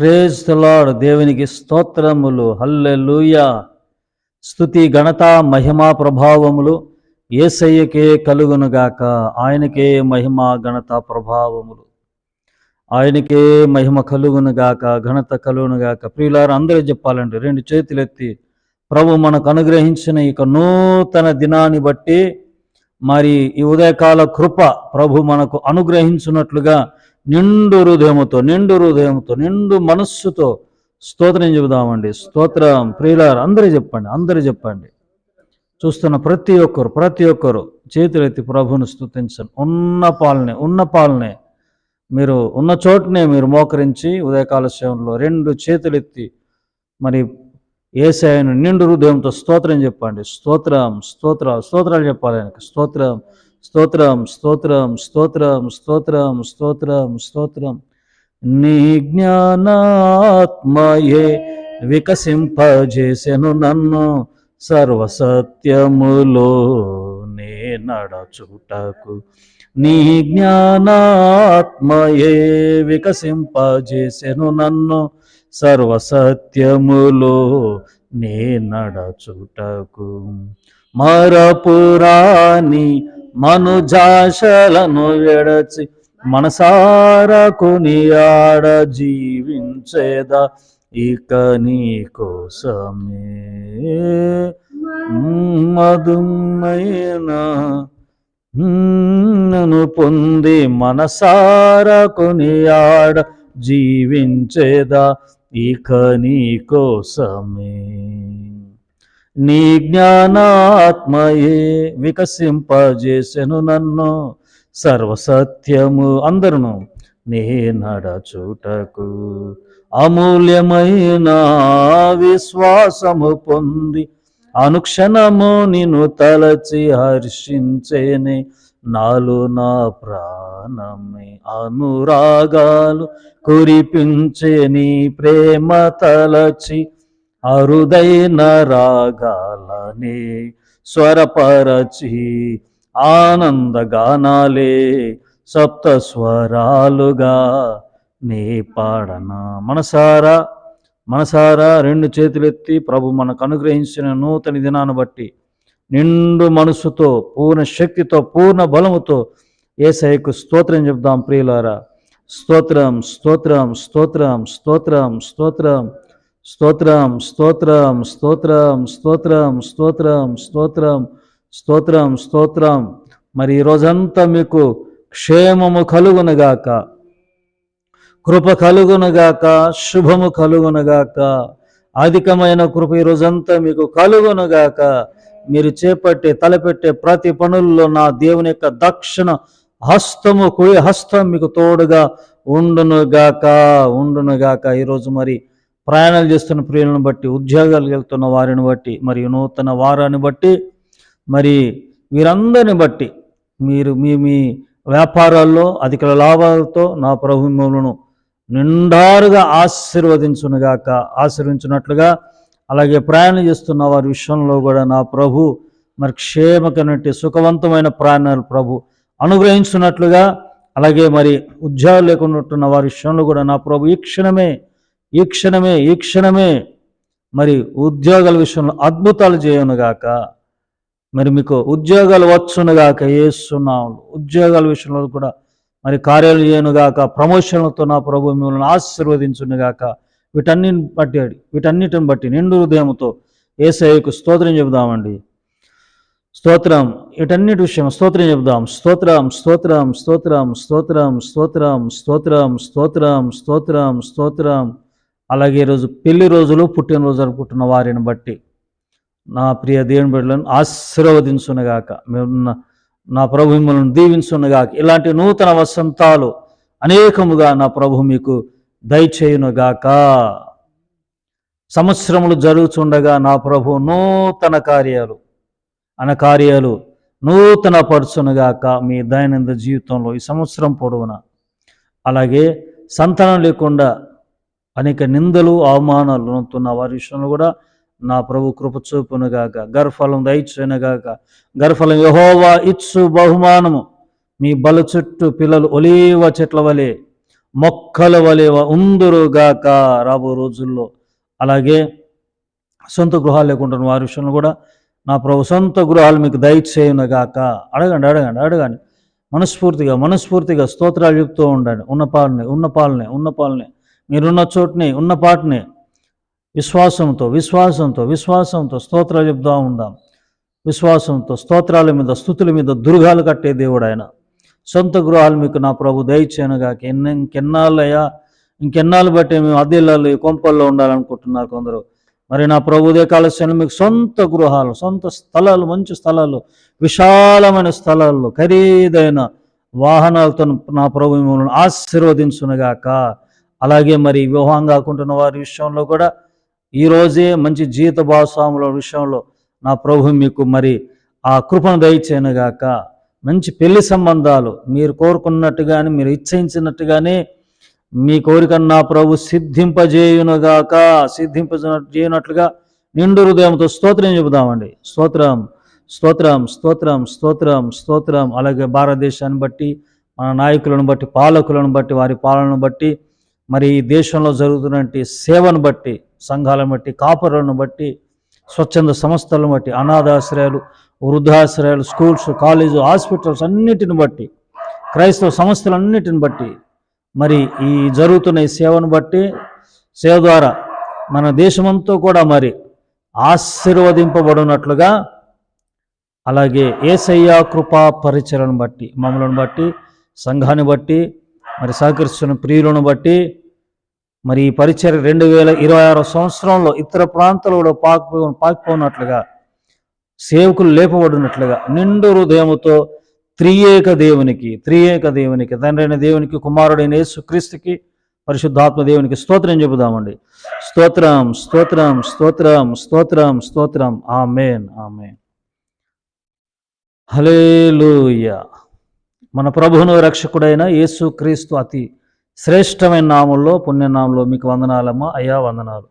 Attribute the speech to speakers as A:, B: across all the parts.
A: Praise the lord. దేవునికి స్తోత్రములు. హల్లెలూయా. స్తుతి ఘనత మహిమా ప్రభావములు యేసయ్యకే కలుగునుగాక. ఆయనకే మహిమ ఘనత ప్రభావములు, ఆయనకే మహిమ కలుగునుగాక, ఘనత కలుగునుగాక. ప్రియులారా, అందరూ చెప్పాలండి, రెండు చేతులెత్తి ప్రభు మనకు అనుగ్రహించిన ఇక నూతన దినాన్ని బట్టి, మరి ఈ ఉదయకాల కృప ప్రభు మనకు అనుగ్రహించినట్లుగా నిండు హృదయముతో, నిండు మనస్సుతో స్తోత్రం చెబుదామండి. స్తోత్రం. ప్రియులారా, అందరూ చెప్పండి. చూస్తున్న ప్రతి ఒక్కరు చేతులెత్తి ప్రభువును స్తుతించండి. ఉన్న పాలనే మీరు ఉన్న చోటనే మీరు మోకరించి ఉదయకాల సేవలో రెండు చేతులెత్తి మరి యేసయ్యను నిండు హృదయంతో స్తోత్రం చెప్పండి. స్తోత్రాలు చెప్పాలి ఆయనకి. స్తోత్రం. నీ జ్ఞానాత్మయే వికసింపజేసెను నన్ను, సర్వసత్యములో నే నడచుటకు. నీ జ్ఞానాత్మయే వికసింపజేసెను నన్ను, సర్వసత్యములో నే నడచుటకు. మరపురాని మనుజాశలను విడచి మనసారా కొనియాడ జీవించేదా ఇక నీ కోసమే. మధుమైన నన్ను పొంది మనసారా కొనియాడ జీవించేదా ఇక నీ కోసమే. నీ జ్ఞానాత్మయే వికసింపజేసెను నన్ను, సర్వసత్యము అందరును నే నడచుటకు. అమూల్యమైన విశ్వాసము పొంది అనుక్షణము నిన్ను తలచి హర్షించేనే నాలో నా ప్రాణమే. అనురాగాలు కురిపించే నీ ప్రేమ తలచి అరుదైన రాగాలనే స్వరపరచి ఆనందగానాలే సప్త స్వరాలుగా నే పాడనా. మనసారా రెండు చేతులెత్తి ప్రభు మనకు అనుగ్రహించిన నూతన దినాన్ని బట్టి నిండు మనసుతో, పూర్ణ శక్తితో, పూర్ణ బలముతో యేసయ్యకు స్తోత్రం చెప్దాం. ప్రియులారా, స్తోత్రం. మరి ఈ రోజంతా మీకు క్షేమము కలుగునుగాక, కృప కలుగునుగాక, శుభము కలుగునుగాక, అధికమైన కృప ఈ రోజంతా మీకు కలుగునుగాక. మీరు తలపెట్టే ప్రతి పనుల్లో నా దేవుని యొక్క దక్షిణ హస్తము, కుడి హస్తం మీకు తోడుగా ఉండునుగాక. ఈరోజు మరి ప్రయాణాలు చేస్తున్న ప్రియులను బట్టి, ఉద్యోగాలు వెళ్తున్న వారిని బట్టి, మరియు నూతన వారాన్ని బట్టి, మరి వీరందరిని బట్టి మీరు మీ వ్యాపారాల్లో అధిక లాభాలతో నా ప్రభు మిమ్మల్ని నిండారుగా ఆశీర్వదించినట్లుగా, అలాగే ప్రయాణం చేస్తున్న వారి విషయంలో కూడా నా ప్రభు మరి క్షేమకనటి సుఖవంతమైన ప్రయాణాలు ప్రభు అనుగ్రహించినట్లుగా, అలాగే మరి ఉద్యోగాలు లేకున్నట్టున్న వారి విషయంలో కూడా నా ప్రభు ఈ క్షణమే మరి ఉద్యోగాల విషయంలో అద్భుతాలు చేయనుగాక. మరి మీకు ఉద్యోగాలు వచ్చునుగాక. యేసునామములో ఉద్యోగాల విషయంలో కూడా మరి కార్యాలు చేయనుగాక. ప్రమోషన్లతో నా ప్రభు మిమ్మల్ని ఆశీర్వదించునుగాక. వీటన్నిటిని బట్టి నిండు హృదయంతో యేసయ్యకు స్తోత్రం చెబుదామండి. స్తోత్రం. వీటన్నిటి విషయం స్తోత్రం చెబుదాం. స్తోత్రం. అలాగే ఈరోజు పెళ్లి రోజులు, పుట్టినరోజు జరుపుకుంటున్న వారిని బట్టి నా ప్రియ దేవుని బిడ్డలను ఆశీర్వదించునుగాక. నా ప్రభు మిమ్మల్ని దీవించునుగాక. ఇలాంటి నూతన వసంతాలు అనేకముగా నా ప్రభు మీకు దయచేయునుగాక. సంవత్సరములు జరుగుతుండగా నా ప్రభు నూతన కార్యాలు నూతన పరచునుగాక మీ దైనందిన జీవితంలో ఈ సంవత్సరం పొడవునా. అలాగే సంతానం లేకుండా అనేక నిందలు, అవమానాలు నొందుతున్న వారి విషయంలో కూడా నా ప్రభు కృప చూపునుగాక. గర్భఫలం దయచేయునుగాక. గర్భఫలం యెహోవా ఇచ్చు బహుమానము. మీ బల చుట్టూ పిల్లలు ఒలీవ చెట్ల వలె మొక్కల వలె ఉందురుగాక రాబో రోజుల్లో. అలాగే సొంత గృహాలు లేకుండా వారి విషయంలో కూడా నా ప్రభు సొంత గృహాలు మీకు దయచేయునుగాక. అడగండి అడగండి అడగండి, మనస్ఫూర్తిగా స్తోత్రాలు చెప్తూ ఉండండి. ఉన్న పాలనే మీరున్న చోటుని ఉన్న పాటని విశ్వాసంతో స్తోత్రాలు చెప్తూ ఉందాం. విశ్వాసంతో స్తోత్రాల మీద స్తుతుల మీద దుర్గాలు కట్టే దేవుడు ఆయన. సొంత గృహాలు మీకు నా ప్రభు దయచేయనుగాక. ఇంకెన్నాళ్ళు బట్టి మేము అద్దెళ్ళాలి కొంపల్లో ఉండాలనుకుంటున్నారు కొందరు. మరి నా ప్రభు ఉదయ కాలశ్యాలు మీకు సొంత గృహాలు, సొంత స్థలాలు, మంచి స్థలాలు, విశాలమైన స్థలాల్లో ఖరీదైన వాహనాలతో నా ప్రభు మిమ్మల్ని ఆశీర్వదించునుగాక. అలాగే మరి వివాహం కాకుంటున్న వారి విషయంలో కూడా ఈరోజే మంచి జీవిత భాగస్వాముల విషయంలో నా ప్రభు మీకు మరి ఆ కృపను దయచేయనుగాక. మంచి పెళ్లి సంబంధాలు మీరు కోరుకున్నట్టుగానే, మీరు ఇచ్ఛించినట్టుగానే మీ కోరికను నా ప్రభు సిద్ధింపజేయనట్లుగా నిండు హృదయంతో స్తోత్రం చెబుదామండి. స్తోత్రం. అలాగే భారతదేశాన్ని బట్టి, మన నాయకులను బట్టి, పాలకులను బట్టి, వారి పాలనను బట్టి, మరి ఈ దేశంలో జరుగుతున్నటువంటి సేవను బట్టి, సంఘాలను బట్టి, కాపురులను బట్టి, స్వచ్ఛంద సంస్థలను బట్టి, అనాథాశ్రయాలు, వృద్ధాశ్రయాలు, స్కూల్స్, కాలేజు, హాస్పిటల్స్ అన్నిటిని బట్టి, క్రైస్తవ సంస్థలన్నిటిని బట్టి, మరి ఈ జరుగుతున్న ఈ సేవను బట్టి, సేవ ద్వారా మన దేశమంతా కూడా మరి ఆశీర్వదింపబడినట్లుగా, అలాగే యేసయ్య కృపా పరిచయలను బట్టి, మమ్మలను బట్టి, సంఘాన్ని బట్టి, మరి సహకరిస్తున్న ప్రియులను బట్టి, మరి ఈ పరిచర్య 2026 సంవత్సరంలో ఇతర ప్రాంతాలు కూడా పాకిపోనట్లుగా, సేవకులు లేపబడినట్లుగా నిండు హృదయముతో త్రియేక దేవునికి తండ్రైన దేవునికి, కుమారుడైన యేసుక్రీస్తుకి, పరిశుద్ధాత్మ దేవునికి స్తోత్రం చెబుదామండి. స్తోత్రం. ఆమేన్. హల్లెలూయా. మన ప్రభువును రక్షకుడైన యేసుక్రీస్తు అతి శ్రేష్టమైన నామంలో, పుణ్యనామంలో మీకు వందనాలమ్మా. అయ్యా వందనాలు.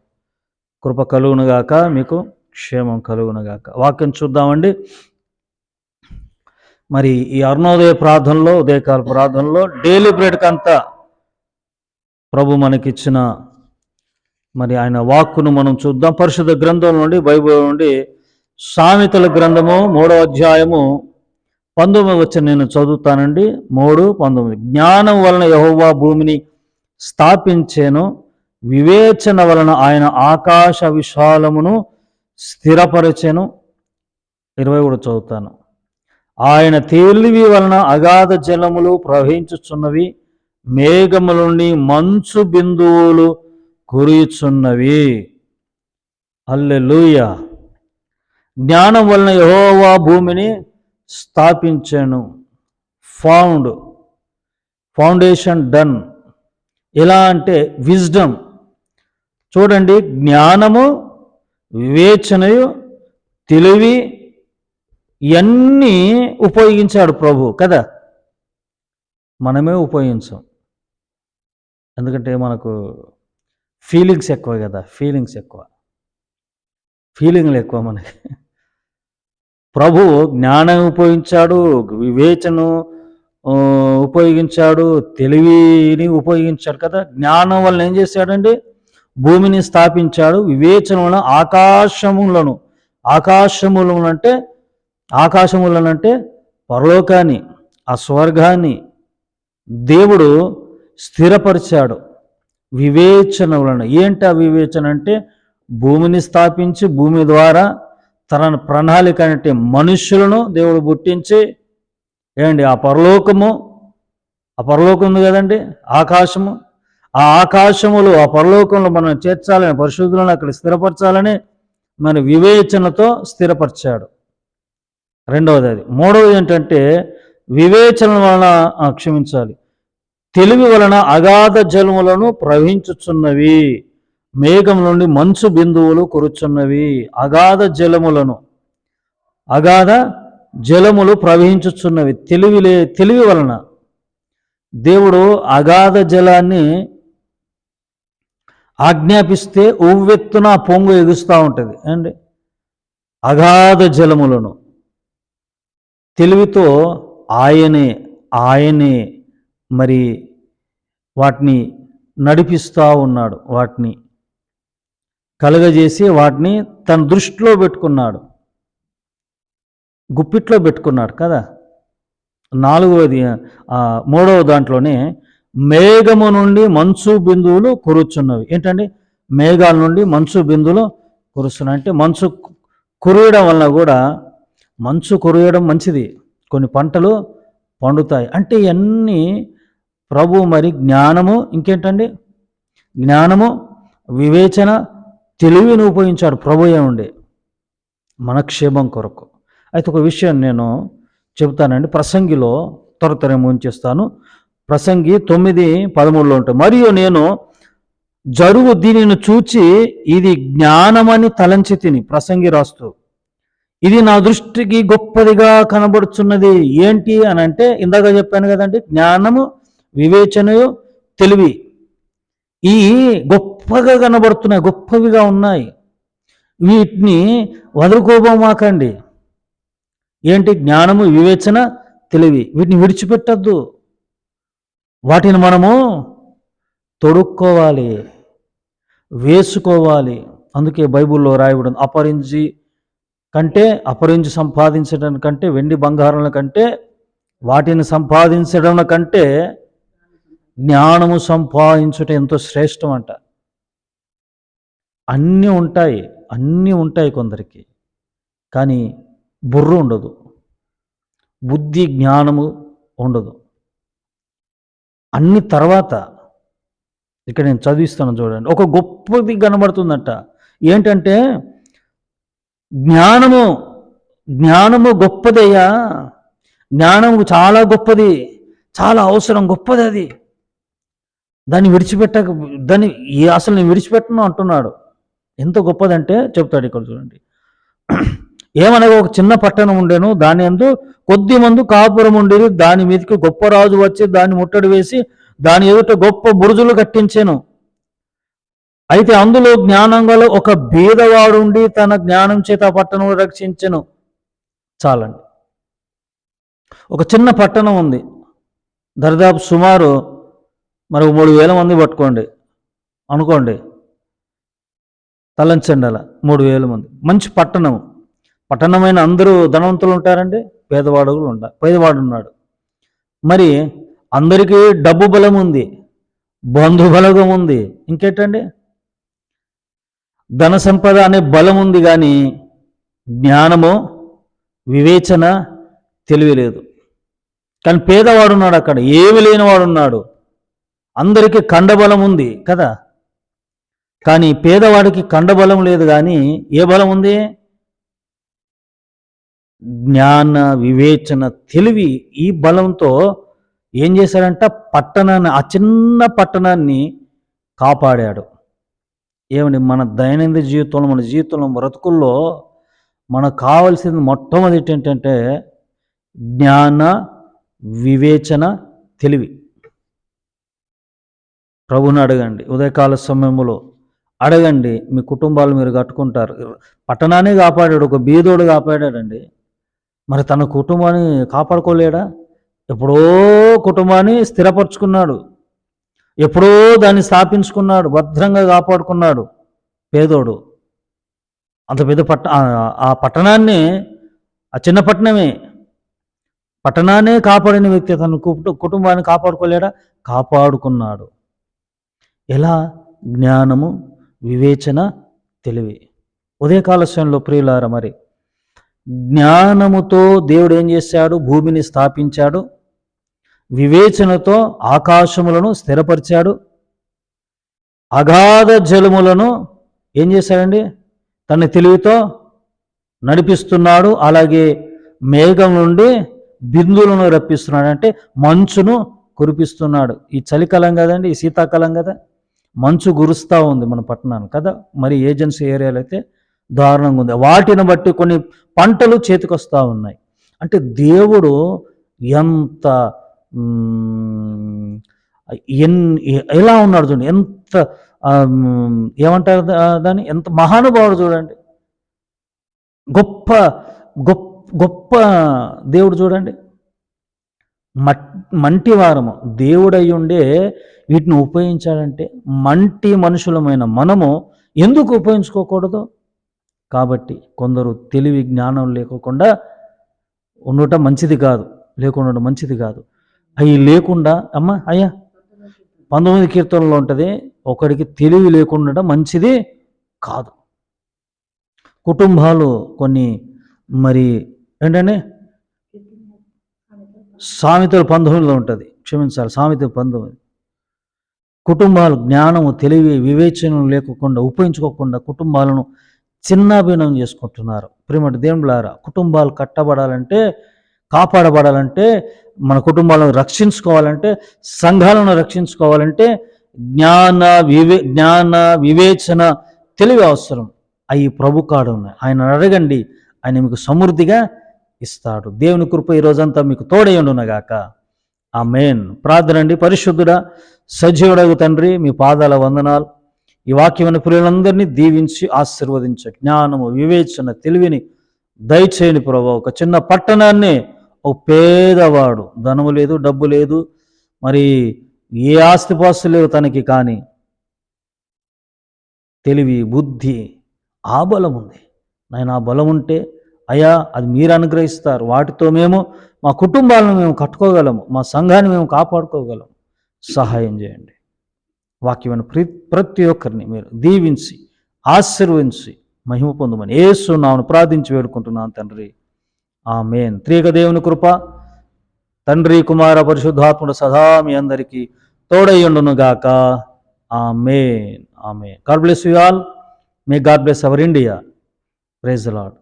A: కృప కలుగునుగాక, మీకు క్షేమం కలుగునుగాక. వాక్యం చూద్దామండి. మరి ఈ అరుణోదయ ప్రార్థనలో, ఉదయకాల ప్రార్థనలో డైలీ బ్రెడ్కి అంతా ప్రభు మనకిచ్చిన మరి ఆయన వాక్కును మనం చూద్దాం. పరిశుద్ధ గ్రంథం నుండి, బైబిల్ నుండి సామెతల గ్రంథము 3వ అధ్యాయము 19 వచనం నేను చదువుతానండి. 3:19. జ్ఞానం వలన యెహోవా భూమిని స్థాపించెను, వివేచన వలన ఆయన ఆకాశ విశాలమును స్థిరపరచెను. 20 కూడా చదువుతాను. ఆయన తెలివి వలన అగాధ జలములు ప్రవహించుచున్నవి, మేఘముల నుండి మంచు బిందువులు కురియుచున్నవి. హల్లెలూయా. జ్ఞానం వలన యెహోవా భూమిని స్థాపించెను. Foundation done. ఎలా అంటే విజ్డమ్. చూడండి, జ్ఞానము, వివేచనయు, తెలివి ఇవన్నీ ఉపయోగించాడు ప్రభు కదా. మనమే ఉపయోగించాం. ఎందుకంటే మనకు ఫీలింగ్స్ ఎక్కువ కదా, ఫీలింగ్లు ఎక్కువ మనకి. ప్రభు జ్ఞానం ఉపయోగించాడు, వివేచన ఉపయోగించాడు, తెలివిని ఉపయోగించాడు కదా. జ్ఞానం వల్ల ఏం చేశాడండి? భూమిని స్థాపించాడు. వివేచన వలన ఆకాశములనంటే పరలోకాన్ని, ఆ స్వర్గాన్ని దేవుడు స్థిరపరిచాడు వివేచన వలన. ఏంటి ఆ వివేచన అంటే? భూమిని స్థాపించి, భూమి ద్వారా తన ప్రణాళిక అంటే మనుష్యులను దేవుడు పుట్టించి, ఆ పరలోకం ఉంది కదండి, ఆకాశము. ఆ ఆకాశములు, ఆ పరలోకంలో మనం చేర్చాలని, పరిశుద్ధులను అక్కడ స్థిరపరచాలని మన వివేచనతో స్థిరపరిచాడు. రెండవది అది. మూడవది ఏంటంటే వివేచన వలన తెలివి వలన అగాధ జలములను ప్రవహించుచున్నవి, మేఘం నుండి మంచు బిందువులు కురుచున్నవి. అగాధ జలములు ప్రవహించుచున్నవి. తెలివి వలన దేవుడు అగాధ జలాన్ని ఆజ్ఞాపిస్తే ఉవ్వెత్తున పొంగు ఎగుస్తూ ఉంటుంది అండి. అగాధ జలములను తెలివితో ఆయనే మరి వాటిని నడిపిస్తూ ఉన్నాడు, వాటిని కలుగజేసి వాటిని తన దృష్టిలో పెట్టుకున్నాడు, గుప్పిట్లో పెట్టుకున్నాడు కదా. మూడవ దాంట్లోనే మేఘము నుండి మంచు బిందువులు కురుచున్నవి. ఏంటండి? మేఘాల నుండి మంచు బిందువులు కురుస్తున్నాయి. అంటే మంచు కురియడం వలన కూడా, మంచు కురియడం మంచిది, కొన్ని పంటలు పండుతాయి. అంటే ఇవన్నీ ప్రభు మరి జ్ఞానము, ఇంకేంటండి, జ్ఞానము, వివేచన, తెలివిని ఉపయోగించాడు ప్రభు ఏముండే మన క్షేమం కొరకు. అయితే ఒక విషయం నేను చెబుతానండి. ప్రసంగిలో త్వర ముంచేస్తాను. ప్రసంగి 9:13 ఉంటుంది. మరియు నేను జరుగు దీనిని చూచి ఇది జ్ఞానమని తలంచి తిని, ప్రసంగి రాస్తూ, ఇది నా దృష్టికి గొప్పదిగా కనబడుచున్నది. ఏంటి అని అంటే, ఇందాక చెప్పాను కదండి, జ్ఞానము, వివేచనయు, తెలివి, ఈ గొప్పగా కనబడుతున్నాయి, గొప్పవిగా ఉన్నాయి. వీటిని వదులుకోబోమాకండి. ఏంటి? జ్ఞానము, వివేచన, తెలివి, వీటిని విడిచిపెట్టద్దు. వాటిని మనము తొడుక్కోవాలి, వేసుకోవాలి. అందుకే బైబిల్లో రాయబడింది, అపరించి సంపాదించడం కంటే, వెండి బంగారాల కంటే, వాటిని సంపాదించడం కంటే జ్ఞానము సంపాదించుట ఎంతో శ్రేష్టం అంట. అన్నీ ఉంటాయి కొందరికి, కానీ బుర్ర ఉండదు, బుద్ధి జ్ఞానము ఉండదు. అన్ని తర్వాత ఇక్కడ నేను చదివిస్తాను చూడండి. ఒక గొప్పది కనబడుతుందట. ఏంటంటే, జ్ఞానము గొప్పదయ్యా, జ్ఞానము చాలా గొప్పది, చాలా అవసరం, గొప్పది అది. దాన్ని అసలు నేను విడిచిపెట్టను అంటున్నాడు. ఎంత గొప్పదంటే చెప్తాడు ఇక్కడ చూడండి. ఏమనగా ఒక చిన్న పట్టణం ఉండేను, దాని యందు కొద్ది మంది కాపురం ఉండేది. దాని మీదకి గొప్ప రాజు వచ్చి దాన్ని ముట్టడి వేసి దాని ఎదుట గొప్ప బురుజులు కట్టించాను. అయితే అందులో జ్ఞానం గల ఒక బీదవాడుండి తన జ్ఞానం చేత ఆ పట్టణం రక్షించెను. చాలండి. ఒక చిన్న పట్టణం ఉంది, దరిదాపు సుమారు మరి 3,000 మంది పట్టుకోండి అనుకోండి, తలంచండి అలా 3,000 మంది. మంచి పట్టణమైన అందరూ ధనవంతులు ఉంటారండి, పేదవాడు ఉన్నాడు. మరి అందరికీ డబ్బు బలం ఉంది, బంధు బలగం ఉంది, ఇంకేంటండి, ధన సంపద అనే బలం ఉంది, కానీ జ్ఞానము, వివేచన, తెలివి లేదు. కానీ పేదవాడు ఉన్నాడు, అక్కడ ఏమి లేనివాడు ఉన్నాడు. అందరికీ కండబలం ఉంది కదా, కానీ పేదవాడికి కండబలం లేదు, కానీ ఏ బలం ఉంది? జ్ఞాన, వివేచన, తెలివి. ఈ బలంతో ఏం చేశాడంట? ఆ చిన్న పట్టణాన్ని కాపాడాడు. ఏమండి, మన దైనందిన జీవితంలో, మన జీవితంలో, బ్రతుకుల్లో మనకు కావాల్సింది మొట్టమొదటి ఏంటంటే జ్ఞాన, వివేచన, తెలివి. ప్రభుని అడగండి, ఉదయకాల సమయంలో అడగండి, మీ కుటుంబాలు మీరు కట్టుకుంటారు. పట్టణాన్ని కాపాడాడు, ఒక బీదోడు కాపాడాడండి. మరి తన కుటుంబాన్ని కాపాడుకోలేడా? ఎప్పుడో కుటుంబాన్ని స్థిరపరుచుకున్నాడు, ఎప్పుడో దాన్ని స్థాపించుకున్నాడు, భద్రంగా కాపాడుకున్నాడు పేదోడు. అంత పెద్ద ఆ పట్టణాన్ని, ఆ చిన్న పట్టణమే, పట్టణాన్నే కాపాడిన వ్యక్తి తన కుటుంబాన్ని కాపాడుకోలేడా? కాపాడుకున్నాడు. ఎలా? జ్ఞానము, వివేచన, తెలివి. ఉదయకాల సమయంలో ప్రియులారా, మరి జ్ఞానముతో దేవుడు ఏం చేశాడు? భూమిని స్థాపించాడు. వివేచనతో ఆకాశములను స్థిరపరిచాడు. అగాధ జలములను ఏం చేశాడండి? తన తెలివితో నడిపిస్తున్నాడు. అలాగే మేఘం నుండి బిందువులను రప్పిస్తున్నాడు, అంటే మంచును కురిపిస్తున్నాడు. ఈ చలికాలం కదండి, ఈ శీతాకాలం కదా, మంచు కురుస్తూ ఉంది మన పట్టణాన్ని కదా. మరి ఏజెన్సీ ఏరియాలో అయితే దారుణంగా ఉంది. వాటిని బట్టి కొన్ని పంటలు చేతికొస్తూ ఉన్నాయి. అంటే దేవుడు ఎంత ఎలా ఉన్నాడు చూడండి, ఎంత ఏమంటారు దాన్ని, ఎంత మహానుభావుడు చూడండి, గొప్ప గొప్ప గొప్ప దేవుడు చూడండి. మంటి వారము, దేవుడై ఉండే వీటిని ఉపయోగించాలంటే మంటి మనుషులమైన మనము ఎందుకు ఉపయోగించుకోకూడదు? కాబట్టి కొందరు తెలివి జ్ఞానం లేకుండా ఉండటం మంచిది కాదు, లేకుండా మంచిది కాదు. అవి లేకుండా అయ్యా 19 కీర్తనలో ఉంటుంది, ఒకడికి తెలివి లేకుండా మంచిది కాదు. కుటుంబాలు కొన్ని మరి ఏంటంటే సామెతలు 19లో ఉంటుంది, క్షమించాలి, సామెతలు 19. కుటుంబాలు జ్ఞానము, తెలివి, వివేచనం లేకుండా ఉపయోగించుకోకుండా కుటుంబాలను చిన్నాభిన్నం చేసుకుంటున్నారు. ప్రియమైన దేవులారా, కుటుంబాలు కట్టబడాలంటే, కాపాడబడాలంటే, మన కుటుంబాలను రక్షించుకోవాలంటే, సంఘాలను రక్షించుకోవాలంటే జ్ఞాన వివేచన, తెలివి అవసరం. అవి ప్రభు కాడ ఉన్నాయి. ఆయన అడగండి, ఆయన మీకు సమృద్ధిగా ఇస్తాడు. దేవుని కృప ఈ రోజంతా మీకు తోడయ్యుండునగాక. ఆమేన్. ప్రార్థన అండి. పరిశుద్ధుడా, సజీవుడగు తండ్రి, మీ పాదాల వందనాలు. ఈ వాక్యమైన ప్రియులందరినీ దీవించి ఆశీర్వదించ జ్ఞానము, వివేచన, తెలివిని దయచేయని ప్రభు. ఒక చిన్న పట్టణాన్ని ఒక పేదవాడు, ధనము లేదు, డబ్బు లేదు, మరి ఏ ఆస్తిపాస్తులు లేవు తనకి, కానీ తెలివి, బుద్ధి, ఆ బలం ఉంది. నాయన, ఆ బలం ఉంటే అయ్యా అది మీరు అనుగ్రహిస్తారు. వాటితో మేము మా కుటుంబాలను మేము కట్టుకోగలము, మా సంఘాన్ని మేము కాపాడుకోగలము. సహాయం చేయండి. వాక్యమైన ప్రతి ఒక్కరిని మీరు దీవించి ఆశీర్వదించి మహిమ పొందమని యేసు నామమున ప్రార్థించి వేడుకుంటున్నాను తండ్రి. ఆమేన్. త్రియేక దేవుని కృప, తండ్రి, కుమార, పరిశుద్ధాత్ముడు సదా మీ అందరికీ తోడయ్యుండును గాక. ఆమేన్. ఆమేన్. God bless you all. May God bless our India. Praise the lord.